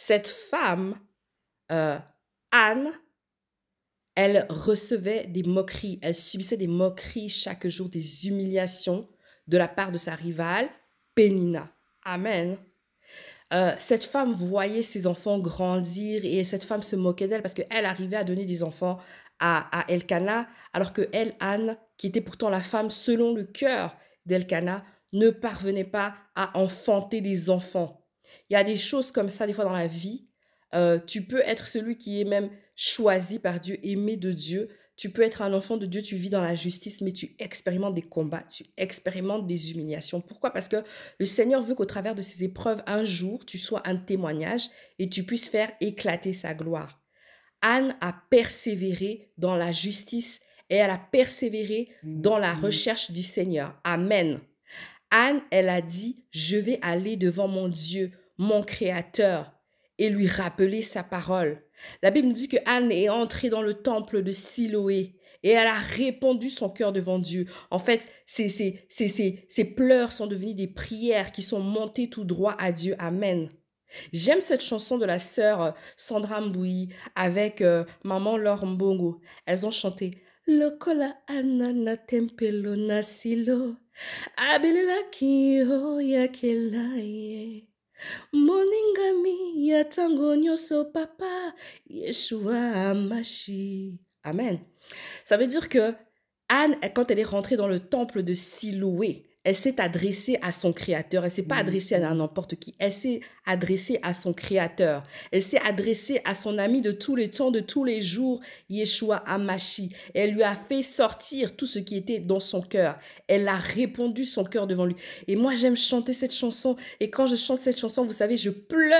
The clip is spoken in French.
Cette femme, euh, Anne, elle recevait des moqueries, elle subissait des moqueries chaque jour, des humiliations de la part de sa rivale, Pénina. Amen. Cette femme voyait ses enfants grandir et cette femme se moquait d'elle parce qu'elle arrivait à donner des enfants à Elkanah, alors que elle, Anne, qui était pourtant la femme selon le cœur d'Elkanah, ne parvenait pas à enfanter des enfants. Il y a des choses comme ça des fois dans la vie. Tu peux être celui qui est même choisi par Dieu, aimé de Dieu. Tu peux être un enfant de Dieu, tu vis dans la justice, mais tu expérimentes des combats, tu expérimentes des humiliations. Pourquoi? Parce que le Seigneur veut qu'au travers de ces épreuves, un jour, tu sois un témoignage et tu puisses faire éclater sa gloire. Anne a persévéré dans la justice et elle a persévéré dans la recherche du Seigneur. Amen. Anne, elle a dit, je vais aller devant mon Dieu, mon Créateur, et lui rappeler sa parole. La Bible nous dit que Anne est entrée dans le temple de Siloé et elle a répandu son cœur devant Dieu. En fait, ses pleurs sont devenus des prières qui sont montées tout droit à Dieu. Amen. J'aime cette chanson de la sœur Sandra Mbouyi avec maman Laure Mbongo. Elles ont chanté Lokola anana tempelo nasilo abelela kiyo yakelaye moningami ya tango nyoso papa Yeshua Amashi. Amen. Ça veut dire que Anne, quand elle est rentrée dans le temple de Siloué, elle s'est adressée à son Créateur. Elle ne s'est pas adressée à n'importe qui. Elle s'est adressée à son Créateur. Elle s'est adressée à son ami de tous les temps, de tous les jours, Yeshua Amashi. Elle lui a fait sortir tout ce qui était dans son cœur. Elle a répondu son cœur devant lui. Et moi, j'aime chanter cette chanson. Et quand je chante cette chanson, vous savez, je pleure.